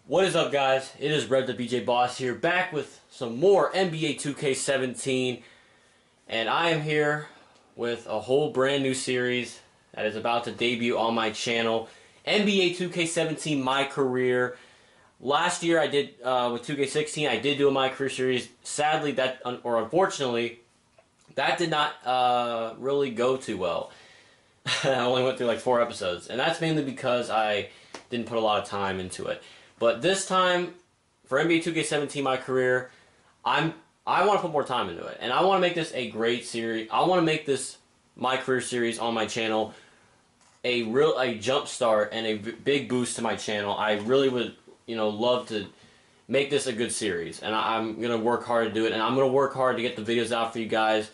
What is up, guys? It is Rev the BJ Boss here, back with some more NBA 2K17, and I am here with a whole brand new series that is about to debut on my channel, NBA 2K17 My Career. Last year I did, with 2K16, I did do a My Career series. Sadly, unfortunately, that did not really go too well. I only went through like 4 episodes, and that's mainly because I didn't put a lot of time into it. But this time, for NBA 2K17 My Career, I want to put more time into it, and I want to make this a great series. I want to make this My Career series on my channel a jump start and a big boost to my channel. I really would, love to make this a good series, and I'm gonna work hard to do it, and I'm gonna work hard to get the videos out for you guys.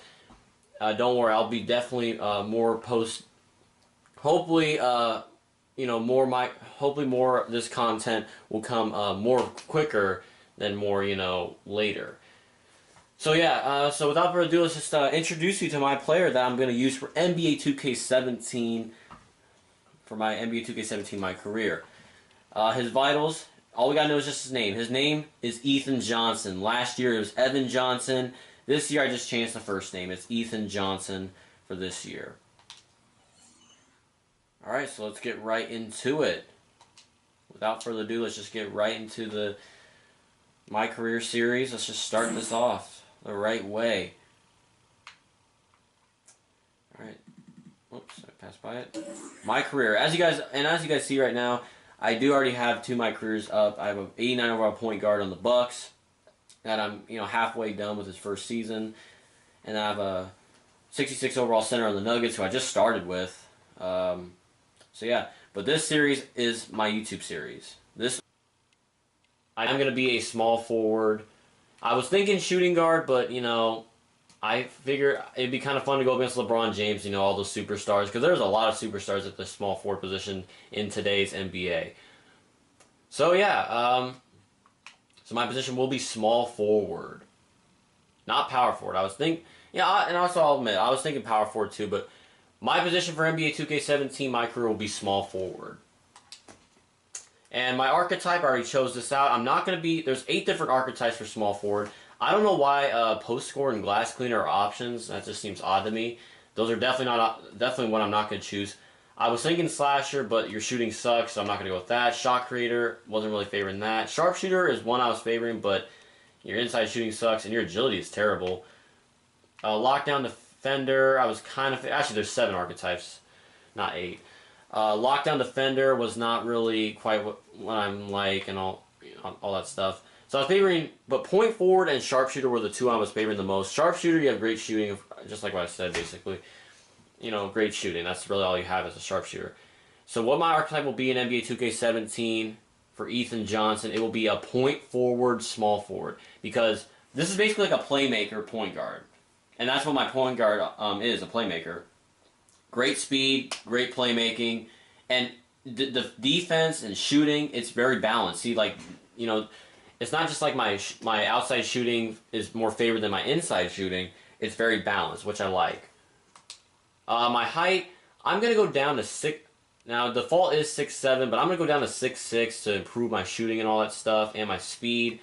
Don't worry, I'll be definitely more post. Hopefully, hopefully more of this content will come more quicker than more, later. So yeah, so without further ado, let's just introduce you to my player that I'm going to use for NBA 2K17, for my NBA 2K17 My Career. His vitals, all we got to know is just his name. His name is Ethan Johnson. Last year it was Evan Johnson. This year I just changed the first name. It's Ethan Johnson for this year. Alright, so let's get right into it. Without further ado, let's just get right into the My Career series. Let's just start this off the right way. Alright. Oops, I passed by it. My Career. As you guys see right now, I do already have 2 My Careers up. I have an 89 overall point guard on the Bucks that I'm, halfway done with his first season. And I have a 66 overall center on the Nuggets, who I just started with. So yeah, but this series is my YouTube series. I'm going to be a small forward. I was thinking shooting guard, but, I figure it'd be kind of fun to go against LeBron James, all those superstars, because there's a lot of superstars at the small forward position in today's NBA. So yeah, so my position will be small forward, not power forward. I was thinking, and also I'll admit, I was thinking power forward too, but my position for NBA 2K17 My Career will be small forward. And my archetype, I already chose this out. I'm not going to be... There's 8 different archetypes for small forward. I don't know why post score and glass cleaner are options. That just seems odd to me. Those are definitely one I'm not going to choose. I was thinking slasher, but your shooting sucks, so I'm not going to go with that. Shot creator, wasn't really favoring that. Sharpshooter is one I was favoring, but your inside shooting sucks, and your agility is terrible. Lockdown defender, I was kind of... Actually, there's 7 archetypes, not 8. Lockdown defender was not really quite what I'm like, and all that stuff. So I was favoring, but point forward and sharpshooter were the 2 I was favoring the most. Sharpshooter, you have great shooting, just like what I said, basically. Great shooting. That's really all you have as a sharpshooter. So what my archetype will be in NBA 2K17 for Ethan Johnson, it will be a point forward, small forward, because this is basically like a playmaker point guard. And that's what my point guard is, a playmaker. Great speed, great playmaking, and the defense and shooting, it's very balanced. See, it's not just like my outside shooting is more favored than my inside shooting. It's very balanced, which I like. My height, I'm going to go down to 6... Now, default is 6'7", but I'm going to go down to 6'6" to improve my shooting and all that stuff, and my speed.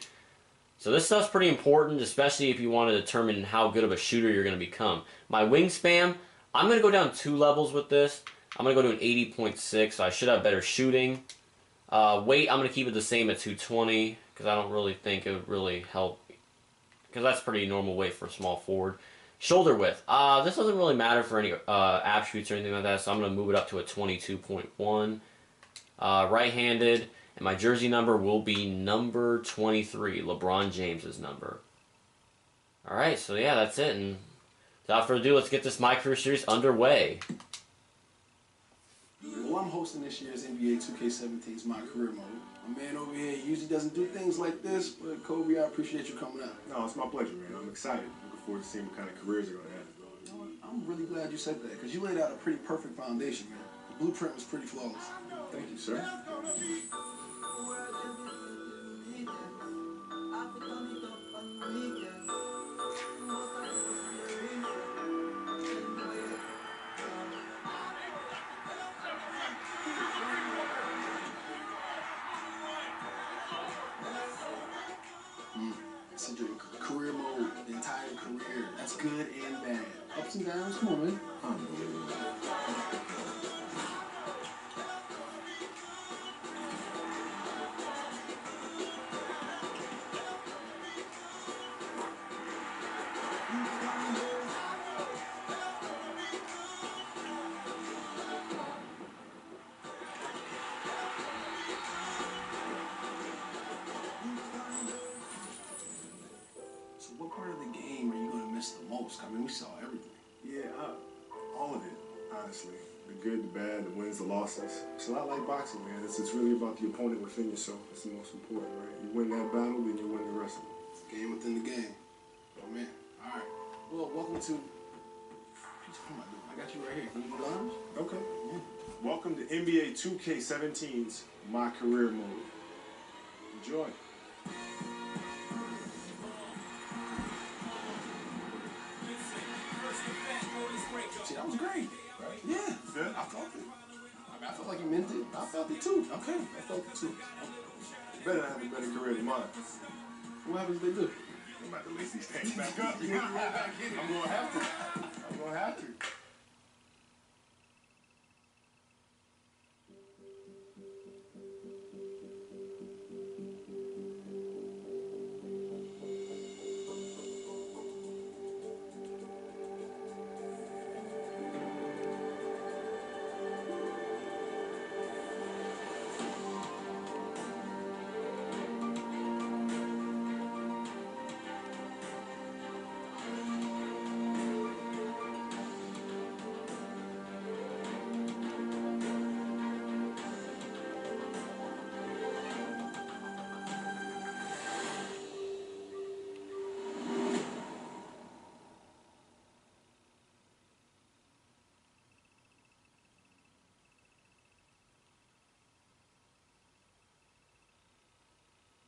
So this stuff's pretty important, especially if you want to determine how good of a shooter you're going to become. My wingspan, I'm going to go down 2 levels with this. I'm going to go to an 80.6, so I should have better shooting. Weight, I'm going to keep it the same at 220, because I don't really think it would really help, because that's pretty normal weight for a small forward. Shoulder width, this doesn't really matter for any attributes or anything like that, so I'm going to move it up to a 22.1. Right-handed, and my jersey number will be number 23, LeBron James's number. Alright, so yeah, that's it, and without further ado, let's get this My Career series underway. Well, I'm hosting this year's NBA 2K17's My Career mode. My man over here usually doesn't do things like this, but Kobe, I appreciate you coming out. No, it's my pleasure, man. I'm excited. Looking forward to seeing what kind of careers they're going to have. You know, I'm really glad you said that, because you laid out a pretty perfect foundation, man. The blueprint was pretty flawless. Thank you, sir. This is your career mode, the entire career. That's good and bad. Ups and downs. Come on, man. Unbelievable. So what part of the game are you going to miss the most? I mean, we saw everything. Yeah, all of it, honestly. The good, the bad, the wins, the losses. It's a lot like boxing, man. It's really about the opponent within yourself. It's the most important, right? You win that battle, then you win the rest of it. Game within the game. Oh, man. All right. Well, welcome to... What am I doing? I got you right here. Can you do the arms? Okay. Yeah. Welcome to NBA 2K17's My Career Mode. Enjoy. See, that was great. Right? Yeah. Good? I felt it. I mean, I felt like you meant it. I felt it too. Okay. I felt it too. Better have a better career than mine. What happens if they do? I'm about to lace these things back up. I'm going to have to. I'm going to have to.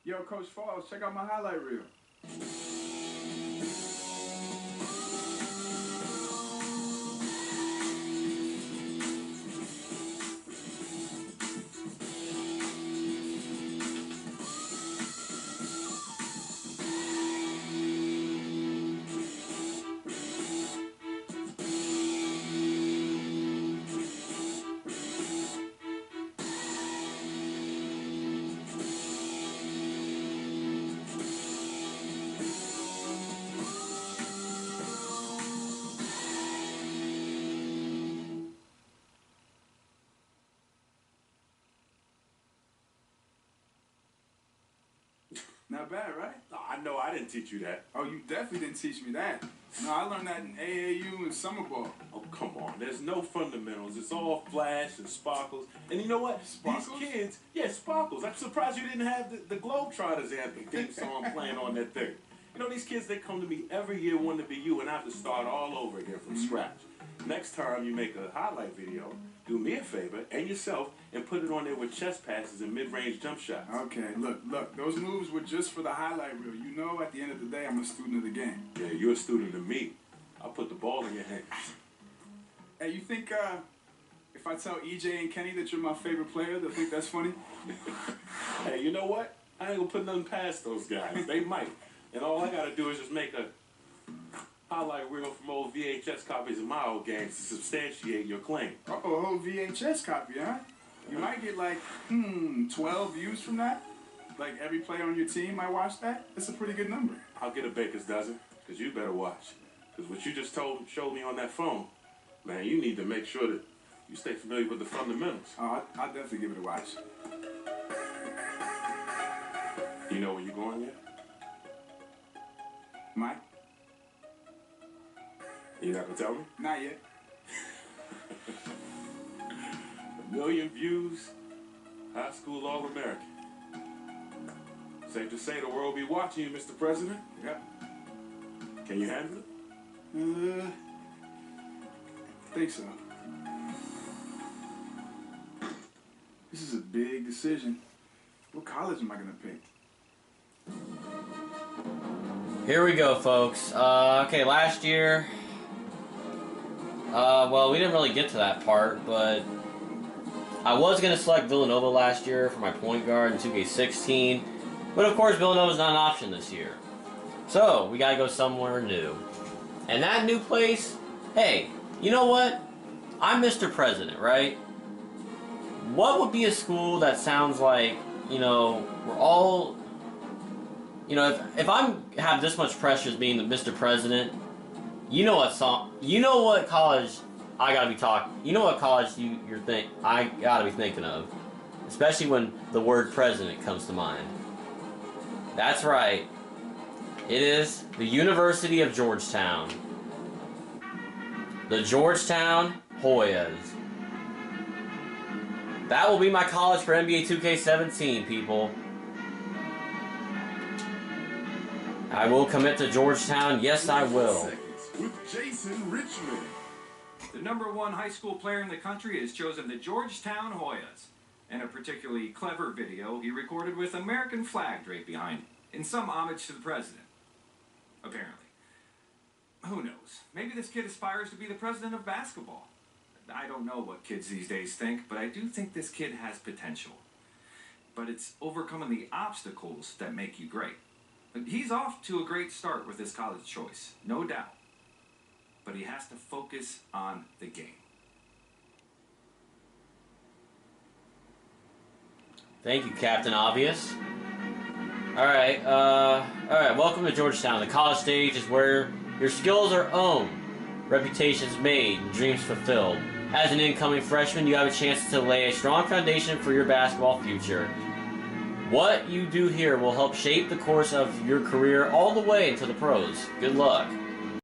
Yo, Coach Falls, check out my highlight reel. Not bad, right? I know I didn't teach you that. Oh, you definitely didn't teach me that. No, I learned that in AAU and summer ball. Oh, come on. There's no fundamentals. It's all flash and sparkles. And you know what? Sparkles? These kids, yeah, sparkles. I'm surprised you didn't have the Globetrotters anthem theme song playing on that thing. You know, these kids, they come to me every year wanting to be you, and I have to start all over again from scratch. Next time you make a highlight video, do me a favor and yourself and put it on there with chest passes and mid-range jump shots. Okay, look, those moves were just for the highlight reel. You know, at the end of the day, I'm a student of the game. Yeah, you're a student of me. I'll put the ball in your hands. Hey, you think if I tell EJ and Kenny that you're my favorite player, they'll think that's funny? Hey, you know what? I ain't gonna put nothing past those guys. They might. And all I gotta do is just make a highlight reel from old VHS copies of my old games to substantiate your claim. Uh-oh, a whole VHS copy, huh? You might get like, 12 views from that? Like every player on your team might watch that? That's a pretty good number. I'll get a baker's dozen, because you better watch. Because what you just showed me on that phone, man, you need to make sure that you stay familiar with the fundamentals. Oh, I'll definitely give it a watch. You know where you're going yet? Mike? You not gonna tell me? Not yet. 1 million views, high school All-American. Safe to say the world will be watching you, Mr. President. Yep. Can you handle it? I think so. This is a big decision. What college am I gonna pick? Here we go, folks. Okay, last year, well, we didn't really get to that part, but I was going to select Villanova last year for my point guard in 2K16, but of course Villanova's not an option this year. So, we gotta go somewhere new. And that new place, hey, you know what? I'm Mr. President, right? What would be a school that sounds like, you know, we're all, you know, if I'm have this much pressure as being the Mr. President, you know what college I gotta be talking, you know what college I gotta be thinking of, especially when the word president comes to mind. That's right. It is the University of Georgetown. The Georgetown Hoyas. That will be my college for NBA 2K17, people. I will commit to Georgetown. Yes, I will. With Jason Richmond. The #1 high school player in the country has chosen the Georgetown Hoyas. In a particularly clever video he recorded with American flag draped behind him, in some homage to the president. Apparently. Who knows? Maybe this kid aspires to be the president of basketball. I don't know what kids these days think, but I do think this kid has potential. But it's overcoming the obstacles that make you great. He's off to a great start with his college choice, no doubt. But he has to focus on the game. Thank you, Captain Obvious. Alright, welcome to Georgetown. The college stage is where your skills are owned, reputations made, and dreams fulfilled. As an incoming freshman, you have a chance to lay a strong foundation for your basketball future. What you do here will help shape the course of your career all the way into the pros. Good luck.